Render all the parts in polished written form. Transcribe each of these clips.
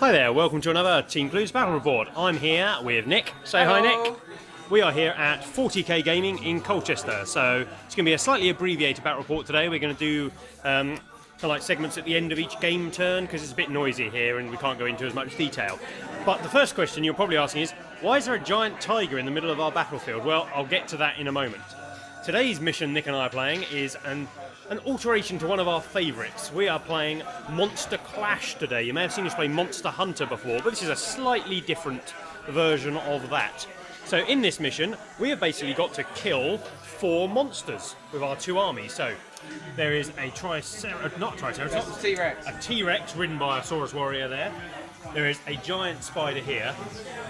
Hi there, welcome to another Team Clues Battle Report. I'm here with Nick. Say Hello. hi, Nick. We are here at 40k Gaming in Colchester, so it's going to be a slightly abbreviated battle report today. We're going to do kind of like segments at the end of each game turn because it's a bit noisy here and we can't go into as much detail. But the first question you're probably asking is, why is there a giant tiger in the middle of our battlefield? Well, I'll get to that in a moment. Today's mission Nick and I are playing is an alteration to one of our favourites. We are playing Monster Clash today. You may have seen us play Monster Hunter before, but this is a slightly different version of that. So in this mission, we have basically got to kill 4 monsters with our 2 armies. So there is a T-Rex. A T-Rex ridden by a Saurus warrior there. There is a giant spider here.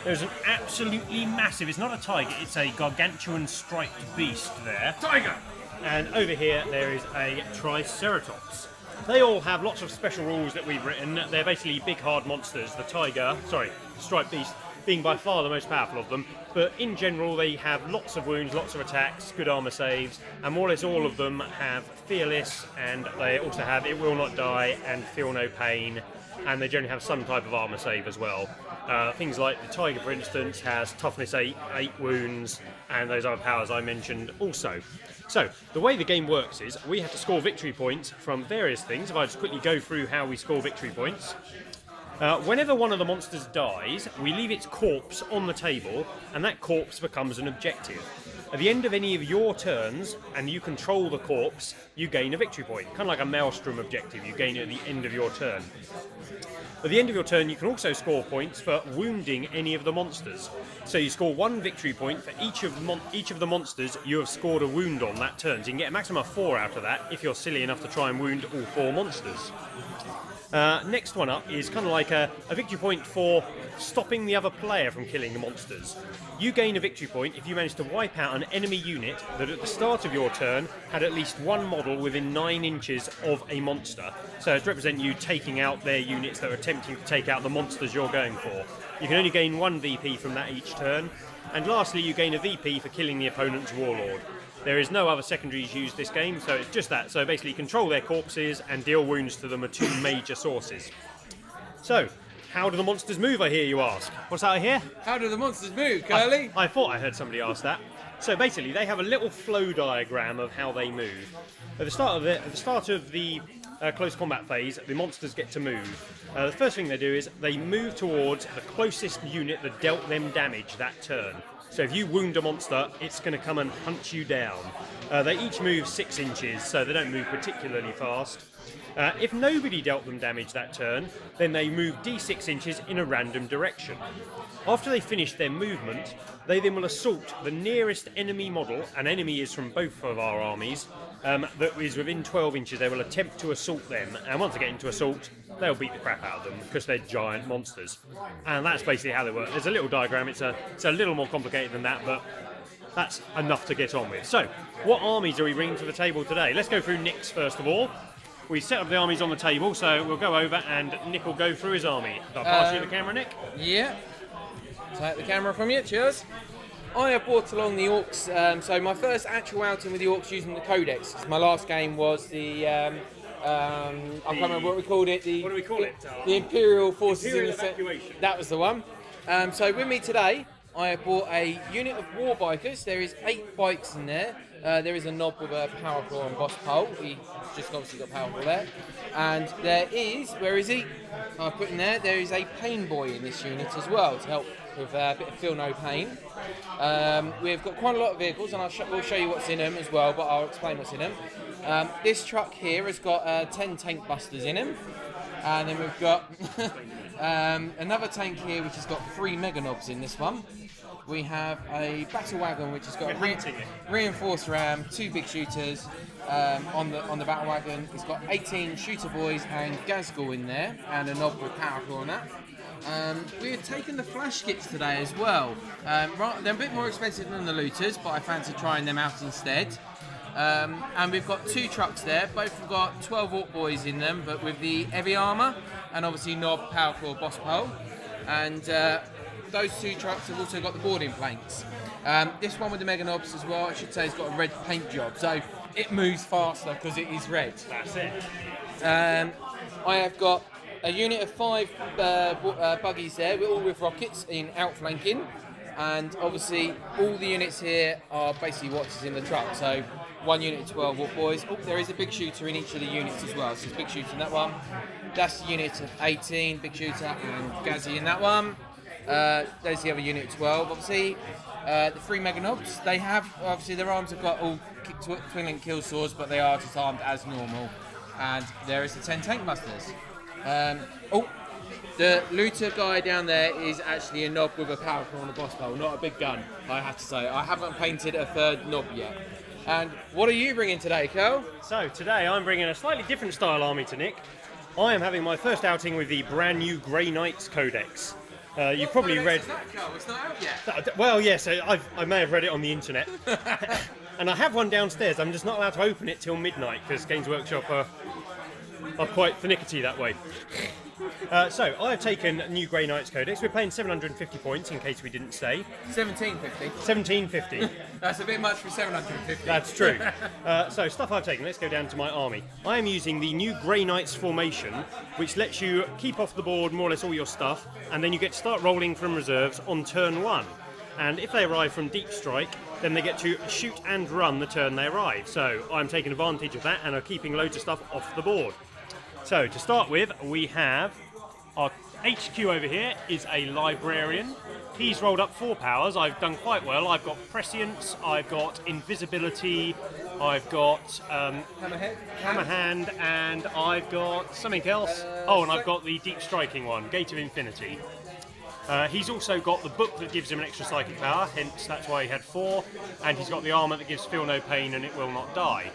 There's an absolutely massive, it's not a tiger, it's a gargantuan striped beast there. Tiger! And over here there is a Triceratops. They all have lots of special rules that we've written. They're basically big hard monsters. The striped beast being by far the most powerful of them. But in general they have lots of wounds, lots of attacks, good armor saves, and more or less all of them have fearless, and they also have it will not die and feel no pain, and they generally have some type of armor save as well. Things like the tiger, for instance, has toughness 8 wounds, and those other powers I mentioned also. So, the way the game works is, we have to score victory points from various things. If I just quickly go through how we score victory points. Whenever one of the monsters dies, we leave its corpse on the table, and that corpse becomes an objective. At the end of any of your turns, and you control the corpse, you gain a victory point. Kind of like a Maelstrom objective, you gain it at the end of your turn. At the end of your turn, you can also score points for wounding any of the monsters. So you score 1 victory point for each of the monsters you have scored a wound on that turn. So you can get a maximum of 4 out of that if you're silly enough to try and wound all 4 monsters. Next one up is kind of like a victory point for stopping the other player from killing the monsters. You gain a victory point if you manage to wipe out an enemy unit that at the start of your turn had at least 1 model within 9 inches of a monster. So to represent you taking out their units that are attempting to take out the monsters you're going for. You can only gain 1 VP from that each turn. And lastly, you gain a VP for killing the opponent's warlord. There is no other secondaries used this game, so it's just that. So basically control their corpses and deal wounds to them are 2 major sources. So, how do the monsters move, I hear you ask? What's that I hear? How do the monsters move, Curly? I thought I heard somebody ask that. So basically they have a little flow diagram of how they move. At the start of the close combat phase, the monsters get to move. The first thing they do is they move towards the closest unit that dealt them damage that turn. So if you wound a monster, it's going to come and hunt you down. They each move 6 inches, so they don't move particularly fast. If nobody dealt them damage that turn, then they move d6 inches in a random direction. After they finish their movement, they then will assault the nearest enemy model, an enemy is from both of our armies, that is within 12 inches. They will attempt to assault them, and once they get into assault, they'll beat the crap out of them because they're giant monsters. And that's basically how they work. There's a little diagram, it's a little more complicated than that, but that's enough to get on with. So, what armies are we bringing to the table today? Let's go through Nick's first of all. We set up the armies on the table, so we'll go over and Nick will go through his army. I'll pass you the camera, Nick. Yeah. Take the camera from you, cheers. I have brought along the Orks, so my first actual outing with the Orks using the Codex. My last game was the, I can't remember what we called it. What do we call it? The Imperial Forces Imperial in the Evacuation. That was the one. So with me today, I have brought a unit of war bikers. There is 8 bikes in there. There is a knob with a power claw and boss pole. He just obviously got power claw there. And there is, where is he? I put in there. There is a pain boy in this unit as well to help with a bit of feel no pain. We've got quite a lot of vehicles, and we'll show you what's in them as well. But I'll explain what's in them. This truck here has got 10 tank busters in him, and then we've got another tank here which has got 3 mega knobs in this one. We have a battle wagon which has got a reinforced ram, 2 big shooters on the battle wagon. It's got 18 shooter boys and Gazgul in there, and a knob with power claw on that. We've taken the flash kits today as well. They're a bit more expensive than the looters, but I fancy trying them out instead. And we've got 2 trucks there. Both have got 12 Ork boys in them, but with the heavy armour and obviously knob, power claw, boss pole. And those 2 trucks have also got the boarding planks. This one with the mega knobs as well, I should say, has got a red paint job, so it moves faster because it is red. That's it. I have got a unit of 5 buggies there, we're all with rockets in outflanking, and obviously all the units here are basically what's in the truck. So 1 unit of 12 Warp Boys. Oh, there is a big shooter in each of the units as well. So there's a big shooter in that one. That's the unit of 18, big shooter, and Gazzy in that one. There's the other unit of 12. Obviously, the 3 Mega Knobs, they have, obviously their arms have got all twin link kill swords, but they are disarmed as normal. And there is the 10 Tank Busters. The looter guy down there is actually a knob with a power core on a boss pole, not a big gun, I have to say. I haven't painted a 3rd knob yet. And what are you bringing today, Carl? So today I'm bringing a slightly different style army to Nick. I am having my first outing with the brand new Grey Knights Codex. You've probably read... Is that, Carl? It's not out yet. Well, yes, I may have read it on the internet. And I have one downstairs. I'm just not allowed to open it till midnight because Games Workshop are quite finicky that way. So I have taken new Grey Knights Codex. We're playing 750 points, in case we didn't say. 1750. 1750. That's a bit much for 750. That's true. So stuff I've taken. Let's go down to my army. I am using the new Grey Knights formation, which lets you keep off the board more or less all your stuff, and then you get to start rolling from reserves on turn 1. And if they arrive from deep strike, then they get to shoot and run the turn they arrive. So I'm taking advantage of that and are keeping loads of stuff off the board. So to start with, we have our HQ over here is a librarian. He's rolled up 4 powers. I've done quite well. I've got prescience, I've got invisibility, I've got hammerhand, and I've got something else. And I've got the deep striking one, Gate of Infinity. He's also got the book that gives him an extra psychic power, hence that's why he had 4, and he's got the armour that gives Feel No Pain and It Will Not Die.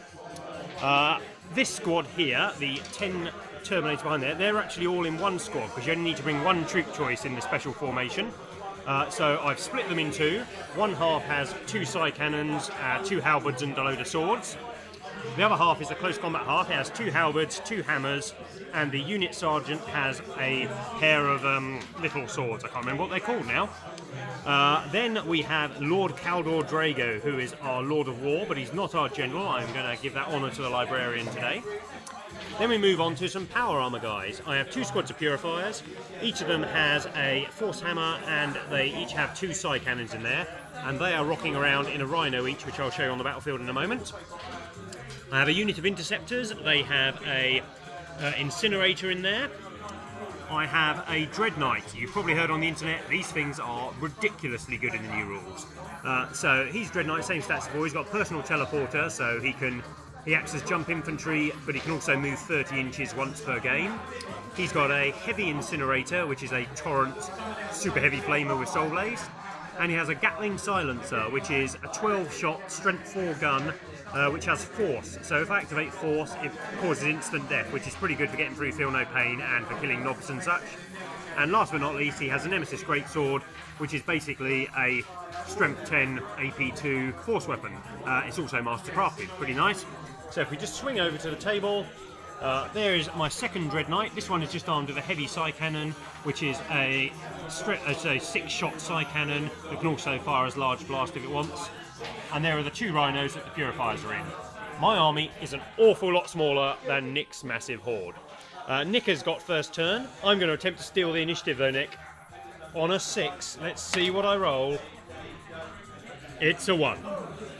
This squad here, the 10 Terminators behind there, they're actually all in one squad because you only need to bring 1 troop choice in the special formation. So I've split them in 2. One half has 2 Psy Cannons, 2 halberds and a load of swords. The other half is a close combat half. It has 2 halberds, 2 hammers, and the unit sergeant has a pair of little swords. I can't remember what they're called now. Then we have Lord Caldor Drago, who is our Lord of War, but he's not our general. I'm going to give that honour to the librarian today. Then we move on to some power armour guys. I have 2 squads of purifiers. Each of them has a force hammer, and they each have 2 Psy Cannons in there, and they are rocking around in a rhino each, which I'll show you on the battlefield in a moment. I have a unit of interceptors. They have a incinerator in there. I have a Dread Knight. You've probably heard on the internet, these things are ridiculously good in the new rules. So he's Dread Knight, same stats as before. He's got personal teleporter, so he acts as jump infantry, but he can also move 30 inches once per game. He's got a heavy incinerator, which is a torrent super heavy flamer with soul blaze. And he has a Gatling silencer, which is a 12-shot strength 4 gun, which has force. So if I activate force, it causes instant death, which is pretty good for getting through Feel No Pain and for killing knobs and such. And last but not least, he has a Nemesis Greatsword, which is basically a strength 10 AP2 force weapon. It's also master crafted, pretty nice. So if we just swing over to the table, there is my second Dread Knight. This one is just armed with a heavy Psy Cannon, which is a 6-shot Psy Cannon that can also fire as large blast if it wants. And there are the 2 rhinos that the purifiers are in. My army is an awful lot smaller than Nick's massive horde. Nick has got first turn. I'm going to attempt to steal the initiative though, Nick. On a 6. Let's see what I roll. It's a 1.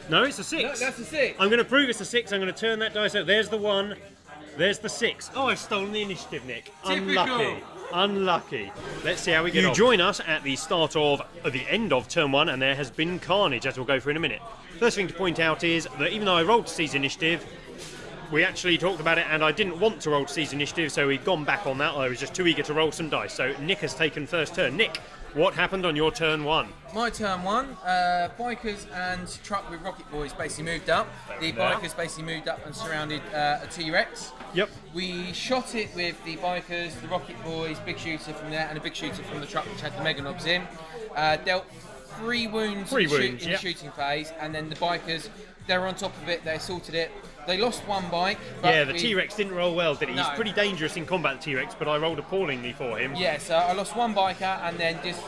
No, it's a 6. No, that's a 6. I'm going to prove it's a 6. I'm going to turn that dice out. There's the 1. There's the 6. Oh, I've stolen the initiative, Nick. Typical. Unlucky. Unlucky. Let's see how we get on. You join us at the start of the end of turn 1, and there has been carnage, as we'll go through in a minute. First thing to point out is that even though I rolled to seize initiative, we actually talked about it, and I didn't want to roll to seize initiative, so we'd gone back on that. I was just too eager to roll some dice. So Nick has taken first turn. Nick, what happened on your turn 1? My turn 1, bikers and truck with rocket boys basically moved up. The bikers basically moved up and surrounded a T-Rex. Yep. We shot it with the bikers, the rocket boys, big shooter from there, and a big shooter from the truck which had the mega knobs in. Dealt 3 wounds in the shooting phase, and then the bikers, they were on top of it, they assaulted it. They lost 1 bike. But yeah, the T-Rex didn't roll well, did he? No. He's pretty dangerous in combat, the T-Rex, but I rolled appallingly for him. Yeah, so I lost 1 biker, and then just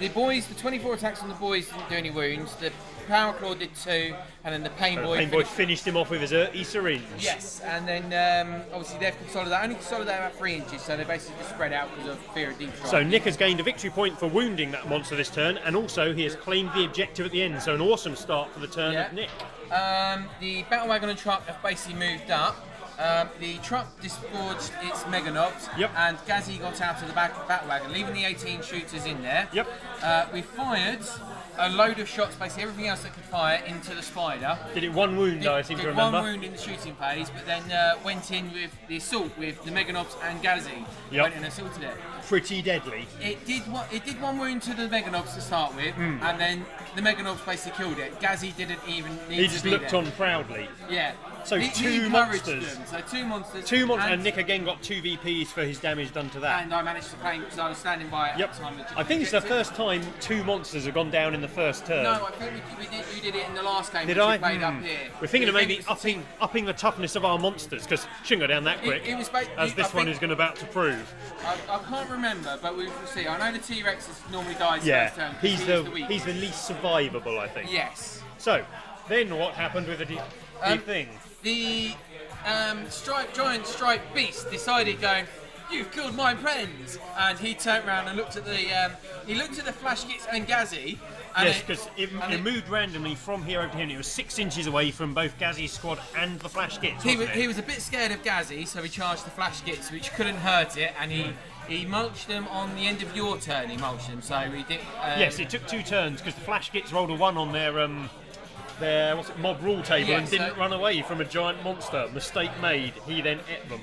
The boys, the 24 attacks on the boys didn't do any wounds. The Power Claw did 2, and then the Pain Boy finished him off with his earthy syringe. Yes, and then obviously they've only consolidated about 3 inches, so they basically just spread out because of fear of deep strike. So Nick has gained a victory point for wounding that monster this turn, and also he has claimed the objective at the end, so an awesome start for the turn of Nick. The Battle Wagon and Truck have basically moved up. The truck disgorged its Mega Knobs, and Gazzy got out of the Battle Wagon, leaving the 18 shooters in there. We fired a load of shots, basically everything else that could fire, into the spider. Did it 1 wound, I seem to remember? 1 wound in the shooting phase, but then went in with the assault with the Mega Knobs and Gazzy. Went and assaulted it. Pretty deadly. It did 1 wound to the Mega Knobs to start with, and then the Mega Knobs basically killed it. Gazzy didn't even need to be there. He just looked on proudly. Yeah. So two monsters. Them. So 2 monsters. 2 monsters, and Nick again got 2 VPs for his damage done to that. And I managed to claim because I was standing by at the time. I think it's the first time 2 monsters have gone down in the first turn. No, I think you did it in the last game. Did I? Played up here. We're thinking of maybe upping the toughness of our monsters, because shouldn't go down that quick, as this one is going about to prove. I can't remember, but we will see. I know the T-Rex normally dies first turn. He's the least survivable, I think. Yes. So, then what happened with the thing? The giant striped beast decided, going, "You've killed my friends," and he turned around and looked at the Flash Gits and Gazzy. And yes, because it moved randomly from here over to here, and it was 6 inches away from both Gazzy's squad and the Flash Gits. He was a bit scared of Gazzy, so he charged the Flash Gits, which couldn't hurt it, and he mulched them on the end of your turn. He mulched them, so he did. Yes, it took 2 turns because the Flash Gits rolled a 1 on their mob rule table and didn't run away from a giant monster. Mistake made. He then ate them.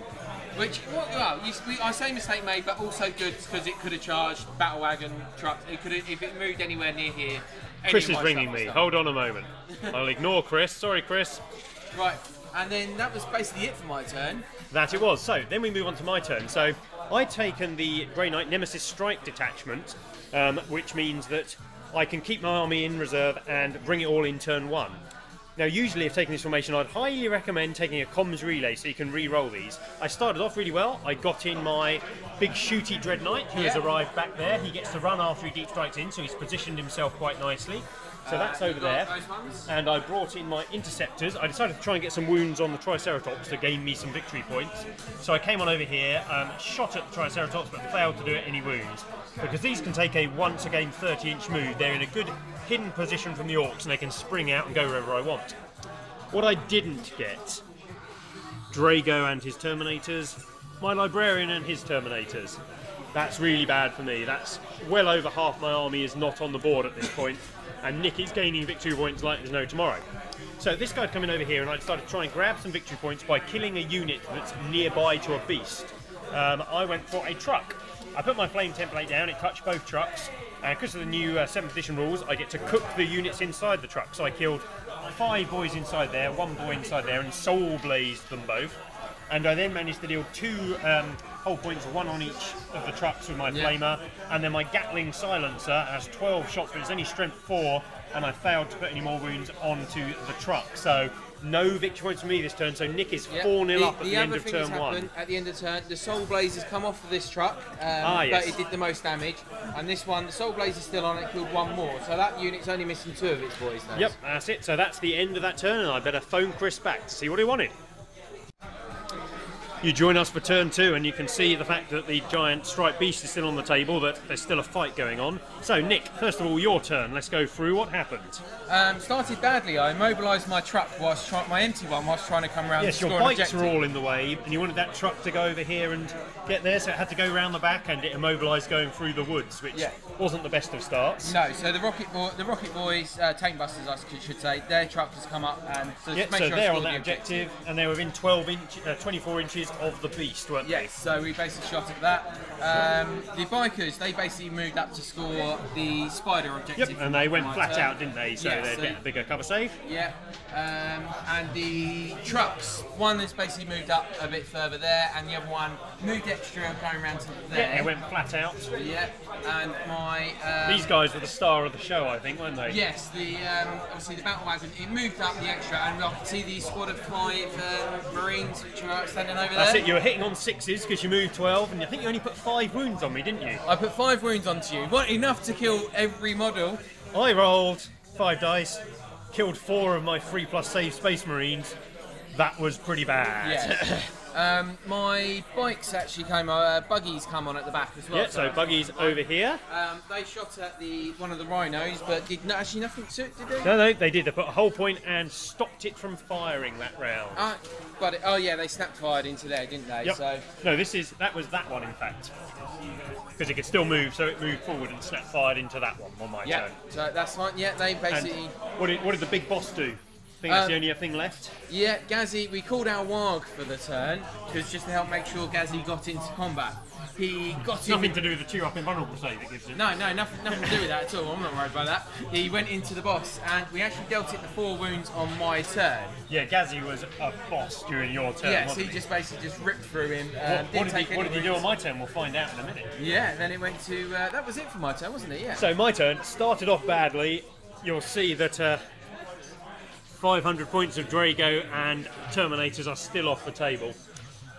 I say mistake made, but also good because it could have charged Battle Wagon Truck. It could have, if it moved anywhere near here. Chris is ringing me. Hold on a moment. I'll ignore Chris. Sorry, Chris. Right, and then that was basically it for my turn. That it was. So then we move on to my turn. So I'd taken the Grey Knight Nemesis Strike detachment, which means that I can keep my army in reserve and bring it all in turn 1. Now, usually if taking this formation, I'd highly recommend taking a comms relay so you can re-roll these. I started off really well. I got in my big shooty Dread Knight, who has arrived back there. He gets to run after he deep strikes in, so he's positioned himself quite nicely. So that's over there. And I brought in my interceptors. I decided to try and get some wounds on the Triceratops to gain me some victory points. So I came on over here, shot at the Triceratops, but failed to do it any wounds. Because these can take a once a game 30-inch move. They're in a good hidden position from the Orks, and they can spring out and go wherever I want. What I didn't get, Drago and his Terminators, my Librarian and his Terminators. That's really bad for me. That's well over half my army is not on the board at this point. And Nick is gaining victory points like there's no tomorrow. So this guy'd come in over here, and I decided to try and grab some victory points by killing a unit that's nearby to a beast. I went for a truck. I put my flame template down, it touched both trucks, and because of the new 7th edition rules, I get to cook the units inside the truck. So I killed 5 boys inside there, 1 boy inside there, and soul blazed them both. And I then managed to deal 2 hull points, 1 on each of the trucks with my flamer, and then my Gatling silencer has 12 shots, but it's only strength 4, and I failed to put any more wounds onto the truck. So no victory points for me this turn, so Nick is 4-0 up at the end of turn 1. At the end of turn, the Soul Blaze has come off of this truck, but it did the most damage. And this one, the Soul Blaze is still on it, killed 1 more. So that unit's only missing 2 of its boys now. Yep, that's it. So that's the end of that turn, and I better phone Chris back to see what he wanted. You join us for turn 2, and you can see the fact that the giant striped beast is still on the table, that there's still a fight going on. So, Nick, first of all, your turn. Let's go through what happened. Started badly. I immobilised my truck my empty one, whilst trying to come around. Yes, your bikes are all in the way, and you wanted that truck to go over here and get there, so it had to go round the back, and it immobilised going through the woods, which wasn't the best of starts. No, so the Rocket Boys, Tank Busters, I should say, their truck has come up, and so they're on that objective, and they're within 24 inches of the beast, weren't they? Yes, so we basically shot at that. The bikers, they basically moved up to score the spider objective. Yep, and they went flat out, didn't they? So they'd get a bigger cover save. Yeah, and the trucks, one has basically moved up a bit further there, and the other one moved extra going around to there. Yeah, they went flat out. Yeah, and my... These guys were the star of the show, I think, weren't they? Yes, obviously the battle wagon, it moved up the extra, and I could see the squad of 5 Marines which were standing over That's there. it, you were hitting on 6s because you moved 12, and I think you only put 5 wounds on me, didn't you? I put 5 wounds onto you. What, enough to kill every model? I rolled 5 dice, killed 4 of my 3+ save Space Marines. That was pretty bad. Yeah. My bikes actually buggies come on at the back as well. Yeah, so buggies over here. They shot at one of the rhinos, but did actually nothing to it, did they? No, they did. They put a hull point and stopped it from firing that round. Oh yeah, they snap fired into there, didn't they? Yep. So No, that was that one in fact. Because it could still move, so it moved forward and snap fired into that one on my turn. So that's fine. Yeah, they basically. And what did the big boss do? I think that's the only thing left. Yeah, Gazzy, we called out Warg for the turn, because just to help make sure Gazzy got into combat. He got in. Nothing to do with the 2-up invulnerable save it gives him. No, nothing to do with that at all. I'm not worried about that. He went into the boss, and we actually dealt it the 4 wounds on my turn. Yeah, Gazzy was a boss during your turn. Yeah, so he just basically ripped through him. What did he do on my turn? We'll find out in a minute. Yeah, then it went to. That was it for my turn, wasn't it? Yeah. So my turn started off badly. You'll see that 500 points of Drago and Terminators are still off the table.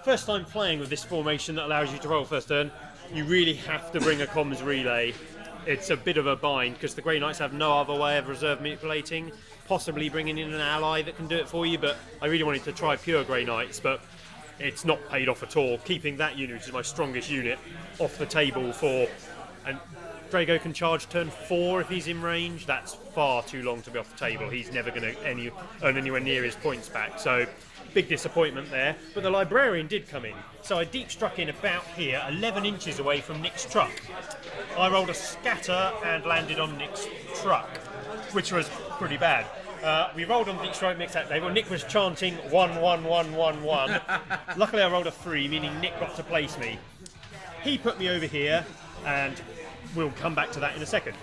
First time playing with this formation that allows you to roll first turn, you really have to bring a comms relay. It's a bit of a bind because the Grey Knights have no other way of reserve manipulating, possibly bringing in an ally that can do it for you, but I really wanted to try pure Grey Knights, but it's not paid off at all. Keeping that unit, which is my strongest unit, off the table for... And Drago can charge turn 4 if he's in range. That's far too long to be off the table. He's never going to earn anywhere near his points back. So, big disappointment there. But the Librarian did come in. So I deep struck in about here, 11 inches away from Nick's truck. I rolled a scatter and landed on Nick's truck, which was pretty bad. We rolled on deep strike mix that table. Nick was chanting 1, 1, 1, 1, 1. Luckily I rolled a 3, meaning Nick got to place me. He put me over here, and we'll come back to that in a second.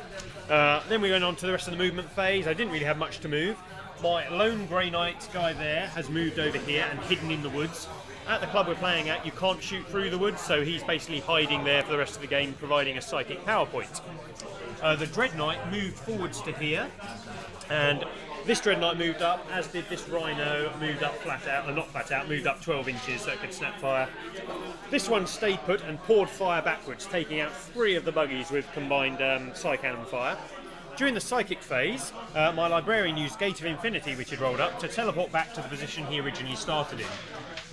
Then we went on to the rest of the movement phase. I didn't really have much to move. My lone Grey Knight guy there has moved over here and hidden in the woods. At the club we're playing at, you can't shoot through the woods, so he's basically hiding there for the rest of the game, providing a psychic power point. The Dread Knight moved forwards to here, and this Dread Knight moved up, as did this Rhino, moved up flat out, or not flat out, moved up 12 inches so it could snap fire. This one stayed put and poured fire backwards, taking out 3 of the buggies with combined Psy Cannon fire. During the Psychic phase, my Librarian used Gate of Infinity, which had rolled up, to teleport back to the position he originally started in.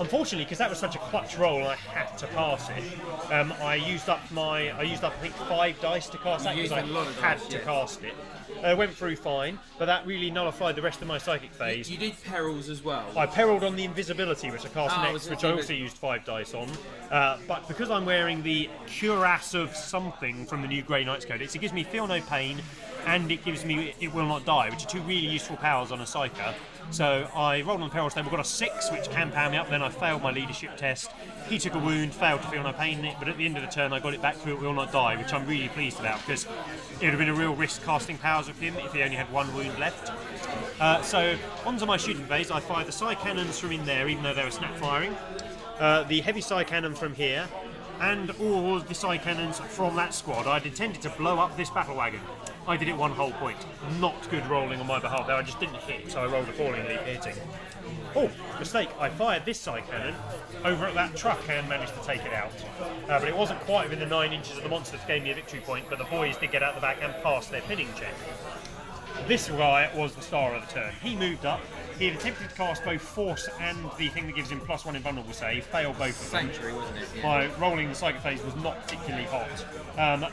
Unfortunately, because that was such a clutch roll, I had to pass it. I used up I think 5 dice to cast that because I had to cast it. Went through fine, but that really nullified the rest of my Psychic phase. You did perils as well. I perilled on the Invisibility, which I cast next, which I also used 5 dice on. But because I'm wearing the Cuirass of something from the new Grey Knights Codex, it gives me Feel No Pain, and it gives me It Will Not Die, which are 2 really useful powers on a Psyker. So I rolled on the Perils table, got a 6, which can power me up, then I failed my leadership test. He took a wound, failed to Feel No Pain in it, but at the end of the turn I got it back to It Will Not Die, which I'm really pleased about, because it would have been a real risk casting powers with him if he only had 1 wound left. So onto my shooting phase, I fired the Psy Cannons from in there, even though they were snap firing. The heavy Psy Cannon from here, and all of the Psy Cannons from that squad. I'd intended to blow up this battle wagon. I did it 1 whole point. Not good rolling on my behalf there, I just didn't hit, so I rolled appallingly hitting. Oh, mistake, I fired this Psy Cannon over at that truck and managed to take it out. But it wasn't quite within the 9 inches of the monster that gave me a victory point, but the boys did get out the back and pass their pinning check. This guy was the star of the turn. He moved up. He had attempted to cast both Force and the thing that gives him +1 invulnerable save, failed both of them. Sanctuary, wasn't it? Yeah. My rolling the Psychic phase was not particularly hot.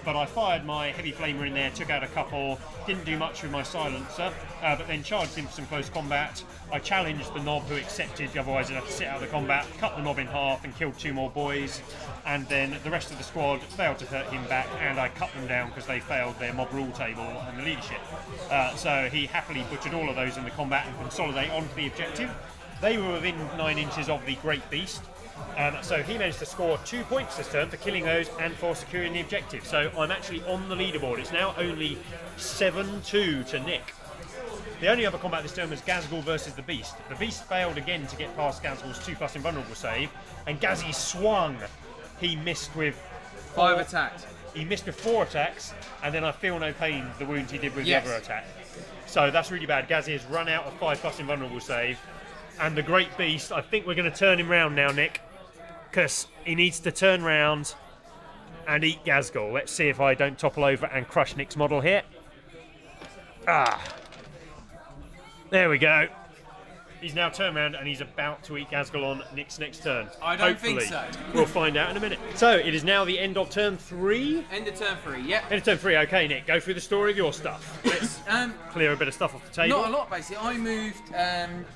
But I fired my Heavy Flamer in there, took out a couple, didn't do much with my Silencer, but then charged him for some close combat. I challenged the Knob, who accepted, otherwise I'd have to sit out of the combat, cut the Knob in half and killed 2 more boys, and then the rest of the squad failed to hurt him back, and I cut them down because they failed their mob rule table and the leadership. So he happily butchered all of those in the combat and consolidate onto the objective. They were within 9 inches of the Great Beast. So he managed to score 2 points this turn for killing those and for securing the objective. So I'm actually on the leaderboard. It's now only 7-2 to Nick. The only other combat this turn was Gazgul versus the Beast. The Beast failed again to get past Gazgul's 2+ invulnerable save, and Gazzy swung. He missed with 5 attacks. He missed with 4 attacks, and then I Feel No Pain, the wound he did with the other attack. So that's really bad. Gazzy has run out of 5+ invulnerable save, and the Great Beast, I think we're going to turn him round now, Nick. because he needs to turn round and eat Gazgul. Let's see if I don't topple over and crush Nick's model here. Ah, there we go. He's now turned around and he's about to eat Gazgul on Nick's next turn. I don't Hopefully. think so. We'll find out in a minute. So it is now the end of turn 3. End of turn 3, yep. End of turn 3. Okay, Nick, go through the story of your stuff. Let's clear a bit of stuff off the table. Not a lot, basically. I moved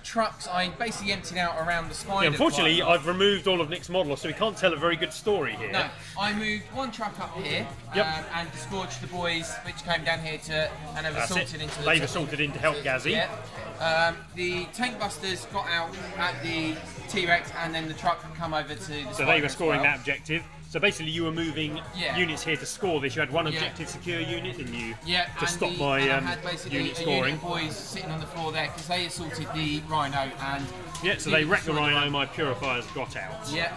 trucks. I basically emptied out around the spider. Yeah, unfortunately, I've removed all of Nick's models, so we can't tell a very good story here. No, I moved one truck up here and disgorged the boys, which came down here to and have assaulted into the. They've assaulted in to help Gazzy. Yeah. The tank busters got out at the T-Rex, and then the truck had come over to the. So they were scoring that objective. So basically, you were moving units here to score this. You had one objective secure unit, didn't you? Yeah. To stop my unit scoring. Unit of boys sitting on the floor there because they assaulted the Rhino and. Yeah. So they wrecked the Rhino. My purifiers got out. Yeah.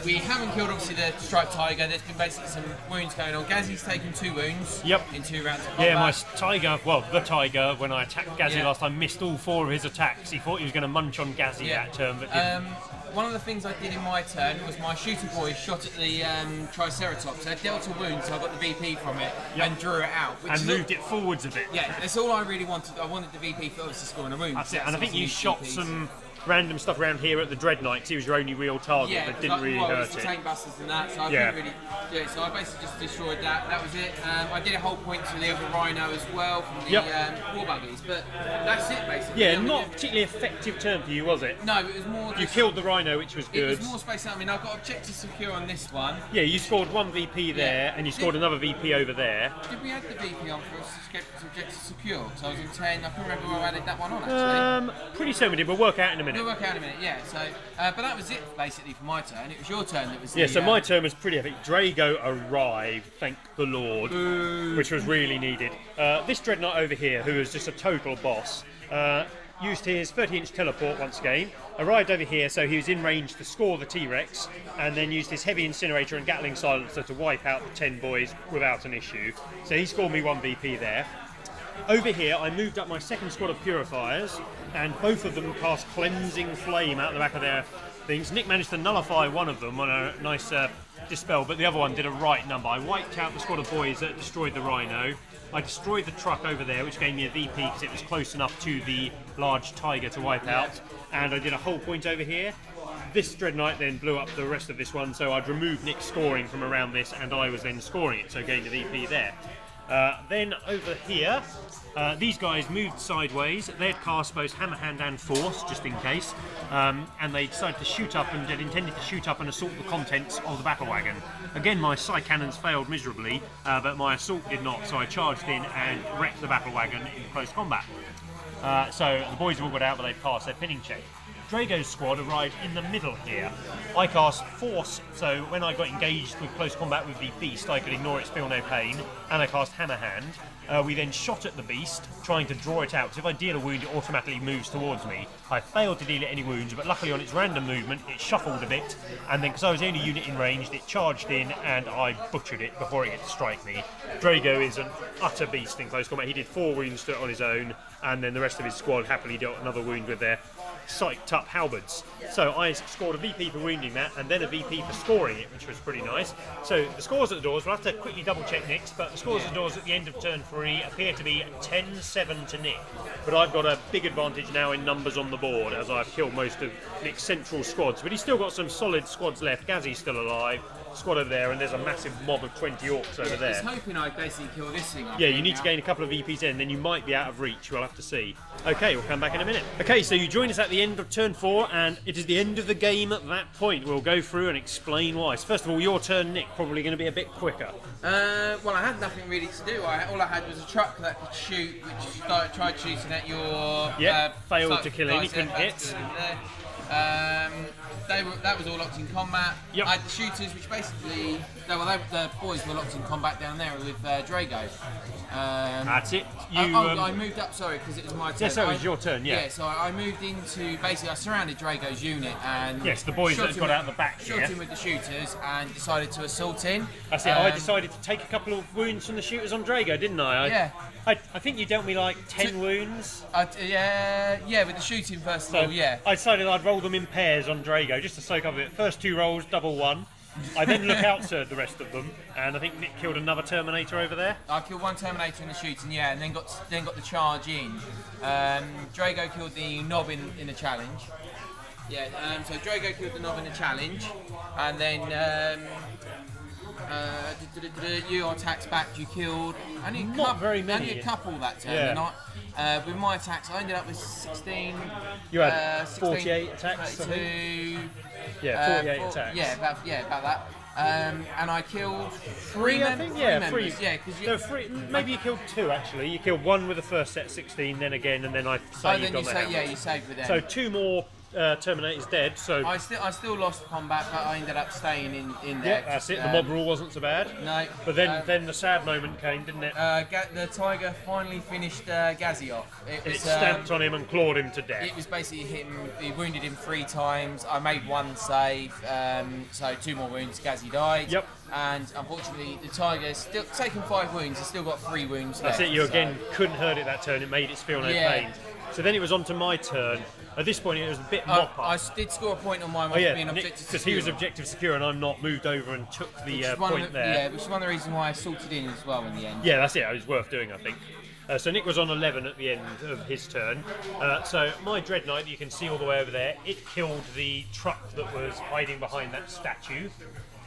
We haven't killed, obviously, the striped tiger. There's been basically some wounds going on. Gazzy's taken 2 wounds in 2 rounds of combat. Yeah, my tiger, the tiger, when I attacked Gazzy last time, missed all 4 of his attacks. He thought he was going to munch on Gazzy that turn, but didn't. One of the things I did in my turn was my shooter boy shot at the Triceratops. So it dealt a wound, so I got the VP from it and drew it out. And moved it forwards a bit. Yeah, that's all I really wanted. I wanted the VP for obviously scoring a wound. That's it, and I think you shot some random stuff around here at the Dreadnought because he was your only real target that didn't really hurt it. Tank busters and that, so I couldn't really. Yeah, so I basically just destroyed that. That was it. I did a whole point to the other Rhino as well from the war buggies, but that's it basically. Yeah, not a particularly effective turn for you, was it? No, it was more. You killed the Rhino, which was good. It was more space out. I mean, I've got objective secure on this one. Yeah, you scored 1 VP there, and you scored another VP over there. Did we add the VP on for objective secure? Because I was on 10. I can't remember where I added that one on actually. Pretty soon we did. We'll work out in a minute. We'll work out in a minute. Yeah. So, but that was it basically for my turn. It was your turn that was. So my turn was pretty epic. Drago arrived, thank the Lord, which was really needed. This Dreadnought over here, who was just a total boss, used his 30-inch teleport once again, arrived over here so he was in range to score the T-Rex, and then used his heavy incinerator and Gatling silencer to wipe out the 10 boys without an issue. So he scored me 1 VP there. Over here, I moved up my second squad of Purifiers, and both of them cast Cleansing Flame out the back of their things. Nick managed to nullify one of them on a nice dispel, but the other one did a right number. I wiped out the squad of boys that destroyed the Rhino. I destroyed the truck over there, which gave me a VP because it was close enough to the large tiger to wipe out. And I did a whole point over here. This Dreadnought then blew up the rest of this one, so I'd removed Nick's scoring from around this, and I was then scoring it, so gained a VP there. Then over here, these guys moved sideways. They had cast both Hammer Hand and Force, just in case, and they decided to shoot up, and they'd intended to shoot up and assault the contents of the battle wagon. Again, my Psy Cannons failed miserably, but my assault did not, so I charged in and wrecked the battle wagon in close combat. So the boys have all got out, but they've passed their pinning check. Drago's squad arrived in the middle here. I cast Force, so when I got engaged with close combat with the beast, I could ignore its feel no pain, and I cast Hammer Hand. We then shot at the beast, trying to draw it out, because if I deal a wound, it automatically moves towards me. I failed to deal it any wounds, but luckily on its random movement, it shuffled a bit, and then because I was the only unit in range, it charged in, and I butchered it before it could strike me. Drago is an utter beast in close combat. He did 4 wounds to it on his own, and then the rest of his squad happily dealt another wound with their psyched up halberds. So I scored a VP for wounding that, and then a VP for scoring it, which was pretty nice. So the scores at the doors, we'll have to quickly double check Nick's, but the scores at the doors at the end of turn 3 appear to be 10-7 to Nick. But I've got a big advantage now in numbers on the board, as I've killed most of Nick's central squads. But he's still got some solid squads left. Gazzy's still alive. Squad over there, and there's a massive mob of 20 Orks over there. I was hoping I'd basically kill this thing up. Yeah, you need to gain a couple of VPs in, then you might be out of reach. We'll have to see. Okay, we'll come back in a minute. Okay, so you join us at the end of turn 4, and it is the end of the game at that point. We'll go through and explain why. So first of all, your turn, Nick, probably going to be a bit quicker. Well, I had nothing really to do. All I had was a truck that could shoot, which tried shooting at your... failed to kill him. He couldn't hit. That was all locked in combat. Yep. I had the shooters, which basically, the boys were locked in combat down there with Drago. That's it. I moved up, sorry, because it was my turn. Yes, it was your turn, Yeah, so I moved into, basically I surrounded Drago's unit and... Yes, the boys that got out the back shot him with the shooters and decided to assault him. That's it, I decided to take a couple of wounds from the shooters on Drago, didn't I? Yeah. I think you dealt me like 10 wounds. Yeah, with the shooting first of all, yeah. I decided I'd roll roll them in pairs on Drago just to soak up a bit. First 2 rolls, double 1. I then look outside the rest of them, and I think Nick killed another Terminator over there. I killed one Terminator in the shooting, yeah, and then got the charge in. Drago killed the knob in the challenge. Yeah, so Drago killed the knob in the challenge, and then your attacks back. You killed not very many. Only a couple that turn. Yeah. With my attacks, I ended up with 16. You had 16, 48 attacks. 32. Yeah, 48 attacks. Yeah, about that. And I killed 3 I think. Yeah, members. 3. Yeah, because no, 3. Maybe you killed 2 actually. You killed 1 with the first set 16, then again, and then I saved on the helmet. Yeah, you saved with them. So 2 more Terminator's dead. So I still lost combat, but I ended up staying in there. Yeah, that's it. The mob rule wasn't so bad. No. But then the sad moment came, didn't it? The tiger finally finished Gazzy off. It stamped on him and clawed him to death. It was basically he wounded him 3 times. I made 1 save, so 2 more wounds. Gazzy died. Yep. And unfortunately, the tiger's still taken 5 wounds. It's still got 3 wounds left. That's it. You again couldn't hurt it that turn. It made it feel no pain. So then it was on to my turn. At this point, it was a bit mop up. I did score a point on mine being objective secure. Because he was objective secure and I'm not, moved over and took the point there. Yeah, which is one of the reasons why I salted in as well in the end. Yeah, that's it. It was worth doing, I think. So Nick was on 11 at the end of his turn. So my Dread Knight, you can see all the way over there, it killed the truck that was hiding behind that statue.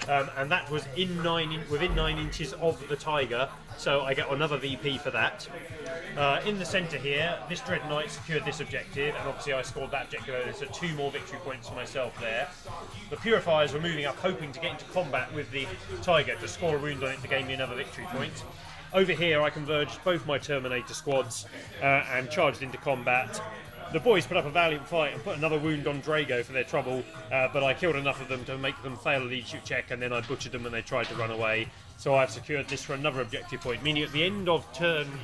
And that was within 9 inches of the tiger, so I get another VP for that. In the centre here, this Dread Knight secured this objective, and obviously I scored that objective over, so 2 more victory points for myself there. The Purifiers were moving up, hoping to get into combat with the tiger to score a wound on it to gain me another victory point. Over here, I converged both my Terminator squads and charged into combat. The boys put up a valiant fight and put another wound on Drago for their trouble, but I killed enough of them to make them fail a lead shoot check, and then I butchered them when they tried to run away. So I've secured this for another objective point, meaning at the end of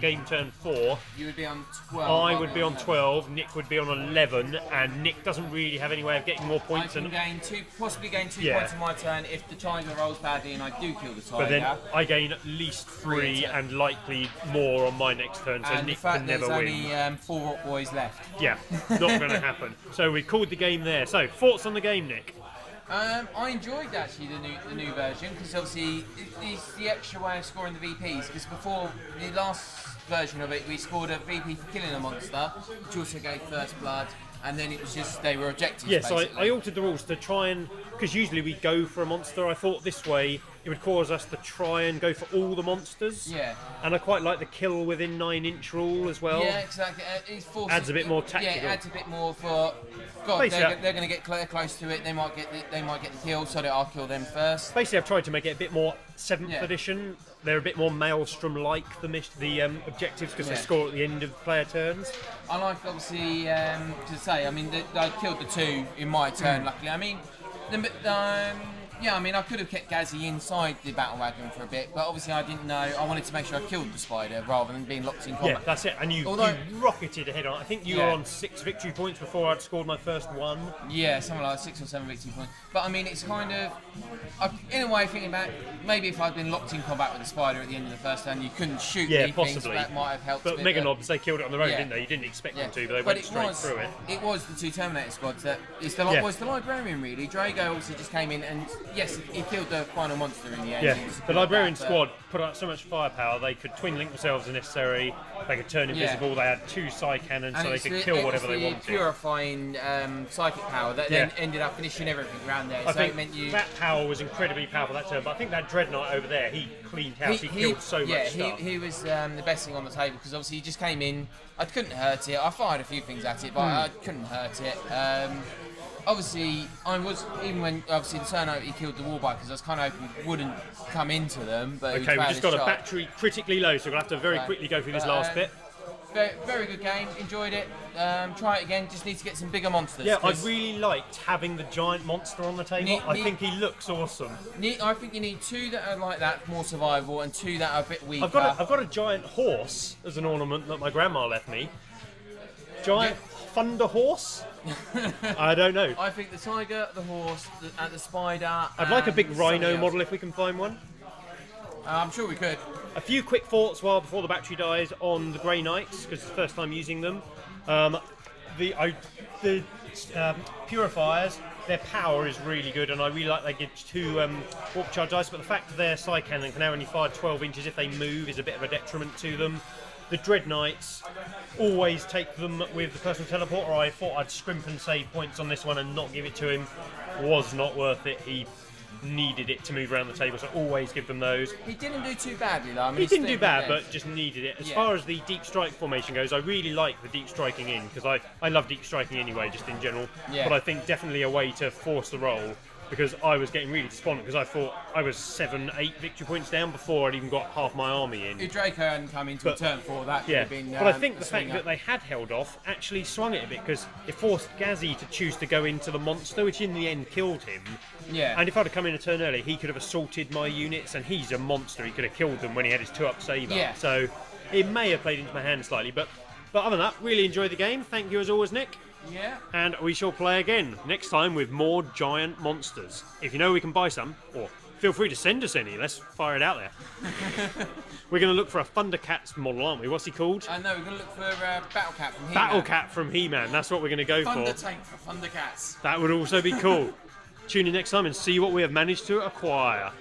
game turn 4, you would be on 12. I would be on 12, Nick would be on 11, and Nick doesn't really have any way of getting more points. I can possibly gain 2 points on my turn if the tiger rolls badly and I do kill the tiger. But then I gain at least 3 and likely more on my next turn, so and Nick can never win. There's only 4 Rock Boys left. Yeah, not going to happen. So we called the game there. So, thoughts on the game, Nick? I enjoyed actually the new version because obviously it's the extra way of scoring the VPs, because before the last version of it we scored a VP for killing a monster, which also gave first blood, and then it was just they were objectives. Yeah, so I altered the rules to try and, because usually we go for a monster, I thought this way it would cause us to try and go for all the monsters. Yeah. And I quite like the kill within 9-inch rule as well. Yeah, exactly. Adds a bit more tactical. Yeah, it adds a bit more for. God, they're going to get close to it. They might get the kill, so that I'll kill them first. Basically, I've tried to make it a bit more 7th edition. They're a bit more Maelstrom-like, the objectives, because they score at the end of player turns. I like, obviously, to say, I mean, I killed the 2 in my turn, luckily. I mean, yeah, I mean, I could have kept Gazzy inside the battle wagon for a bit, but obviously I didn't know. I wanted to make sure I killed the spider rather than being locked in combat. Yeah, that's it. And you rocketed ahead on. I think you were on 6 victory points before I'd scored my first 1. Yeah, something like 6 or 7 victory points. But I mean, it's kind of, in a way, thinking back, maybe if I'd been locked in combat with the spider at the end of the first turn, you couldn't shoot me things, so that might have helped. But Mega Knobs, they killed it on their own, didn't they? You didn't expect them to, but they went straight through it. It was the 2 Terminator squads that was the librarian really. Drago obviously just came in and yes, he killed the final monster in the end. Yeah, the librarian squad put up so much firepower. They could twin link themselves if necessary. They could turn invisible. They had 2 psi cannons, so they could kill whatever they wanted. Purifying psychic power that then ended up finishing everything around there. I think that power was incredibly powerful that turn. But I think that Dread Knight over there, he cleaned house. He killed so much stuff. He was the best thing on the table because obviously he just came in. I couldn't hurt it. I fired a few things at it, but I couldn't hurt it. Obviously, even when obviously the turn out he killed the Warbikers, I was kind of hoping he wouldn't come into them. But okay, we've just got a battery critically low, so we'll have to very quickly go through this last bit. Very good game, enjoyed it. Try it again, just need to get some bigger monsters. Yeah, I really liked having the giant monster on the table. I think he looks awesome. I think you need 2 that are like that, more survival, and 2 that are a bit weaker. I've got a giant horse as an ornament that my grandma left me. Giant thunder horse? I don't know. I think the tiger, the horse, the spider. I'd like a big rhino model if we can find one. I'm sure we could. A few quick thoughts before the battery dies on the Grey Knights, because it's the first time using them. The Purifiers, their power is really good, and I really like they give 2 warp charge dice, but the fact that their side cannon can now only fire 12 inches if they move is a bit of a detriment to them. The Dread Knights, always take them with the personal teleporter. I thought I'd scrimp and save points on this one and not give it to him. Was not worth it. He needed it to move around the table, so always give them those. He didn't do too badly though. I mean, he didn't do bad, but just needed it. As far as the deep strike formation goes, I really like the deep striking in, because I love deep striking anyway, just in general. But I think definitely a way to force the roll, because I was getting really despondent, because I thought I was 7-8 victory points down before I'd even got half my army in. If Draco hadn't come into a turn 4, that could have been. But I think the fact that they had held off actually swung it a bit, because it forced Gazzy to choose to go into the monster, which in the end killed him. Yeah. And if I'd have come in a turn early, he could have assaulted my units, and he's a monster. He could have killed them when he had his 2-up saber. Yeah. So it may have played into my hand slightly, but other than that, really enjoyed the game. Thank you as always, Nick. Yeah. And we shall play again next time with more giant monsters. If you know we can buy some, or feel free to send us any. Let's fire it out there. We're going to look for a Thundercats model, aren't we? What's he called? I know, we're going to look for Battle Cat from He-Man. Battle Cat from He-Man. That's what we're going to go Thunder for. Tank for Thundercats. That would also be cool. Tune in next time and see what we have managed to acquire.